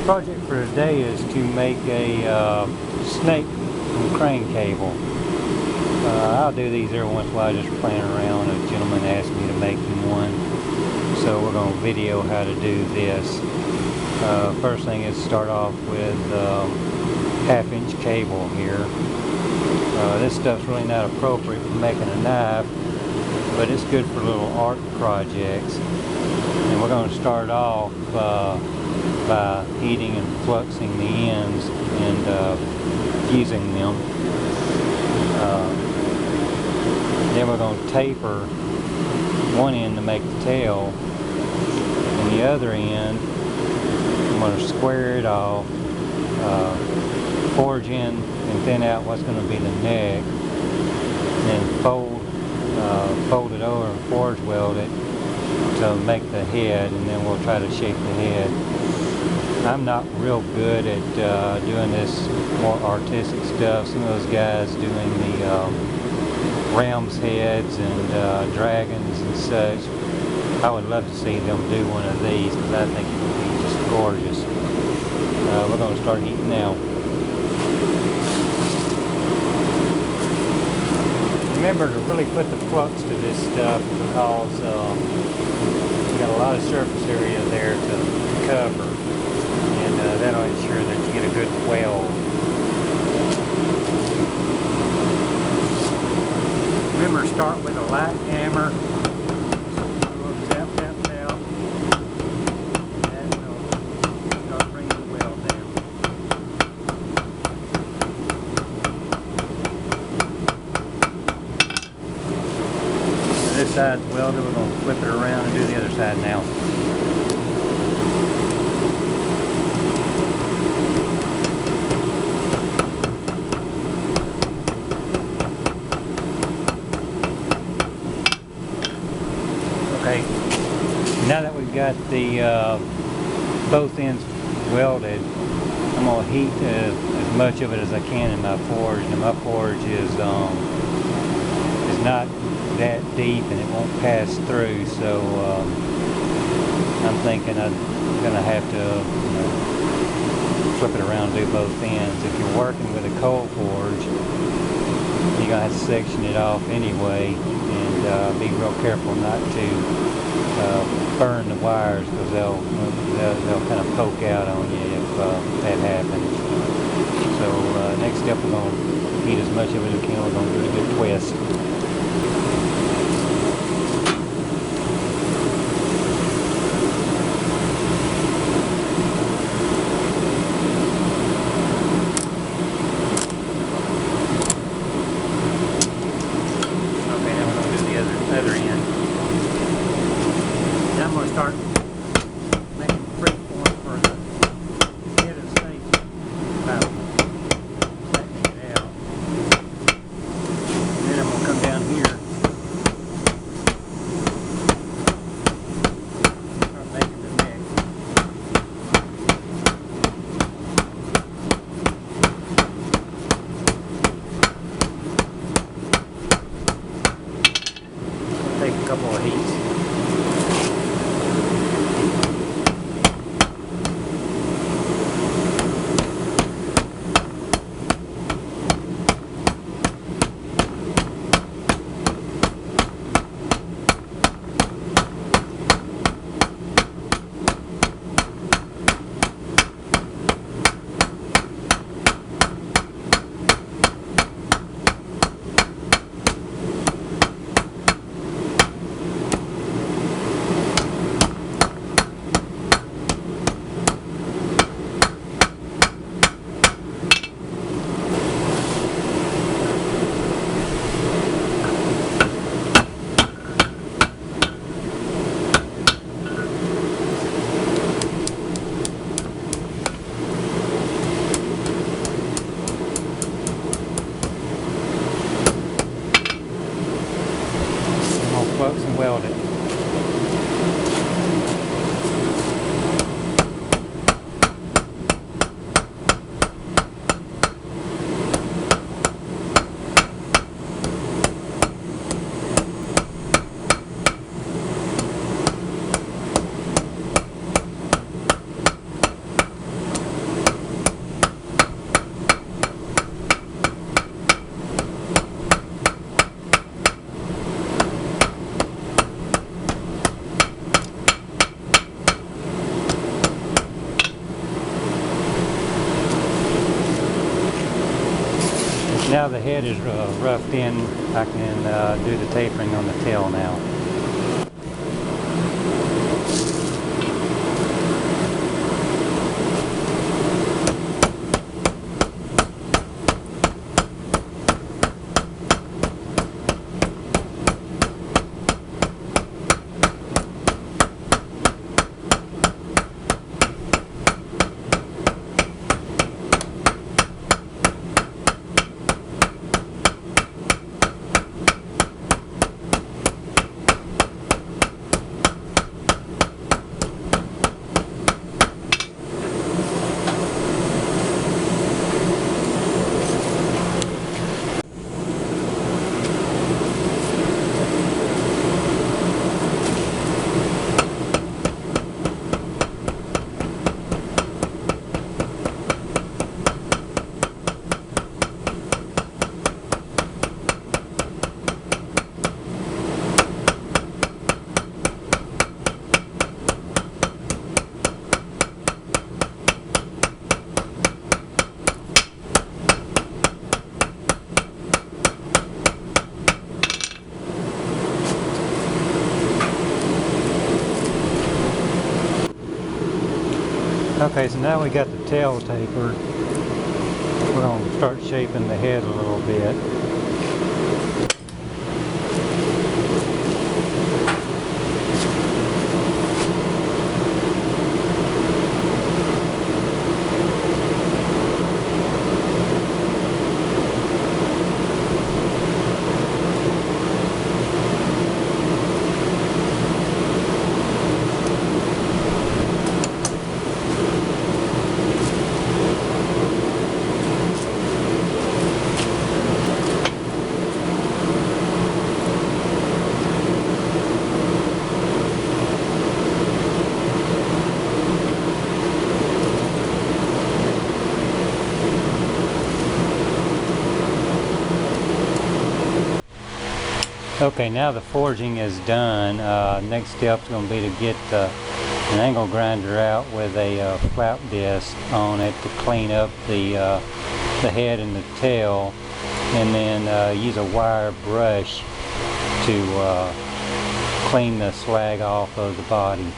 Project for today is to make a snake from crane cable. I'll do these every once in a while, just playing around. A gentleman asked me to make him one, so we're going to video how to do this. First thing is start off with 1/2-inch cable here. This stuff's really not appropriate for making a knife, but it's good for little art projects. And we're going to start off by heating and fluxing the ends and fusing them. Then we're going to taper one end to make the tail, and the other end I'm going to square it off, forge in and thin out what's going to be the neck, and then fold it over and forge weld it to make the head, and then we'll try to shape the head. I'm not real good at doing this more artistic stuff. Some of those guys doing the ram's heads and dragons and such, I would love to see them do one of these because I think it would be just gorgeous. We're going to start heating now. Remember to really put the flux to this stuff because you got a lot of surface area there to cover, and that'll ensure that you get a good weld. Remember, start with a light hammer. Tap, tap, tap. And start bringing the weld down. So this side's welded. We're going to flip it around and do the other side now. Okay, now that we've got the both ends welded, I'm going to heat as much of it as I can in my forge. And my forge is not that deep and it won't pass through, so I'm thinking I'm going to have to flip it around and do both ends. If you're working with a cold forge, you're going to have to section it off anyway, and be real careful not to burn the wires because they'll kind of poke out on you if that happens. So next step, we're going to heat as much of it as we can. We're going to do a good twist. Other end. Now I'm going to start making free form for the head of the snake about flattening it out. And then I'm going to come down here and start making the neck. Take a couple of heats. Flux and weld it. now the head is roughed in, I can do the tapering on the tail now. Okay, so now we got the tail tapered. We're going to start shaping the head a little bit. Okay, now the forging is done. Next step is going to be to get an angle grinder out with a flap disc on it to clean up the head and the tail, and then use a wire brush to clean the slag off of the body.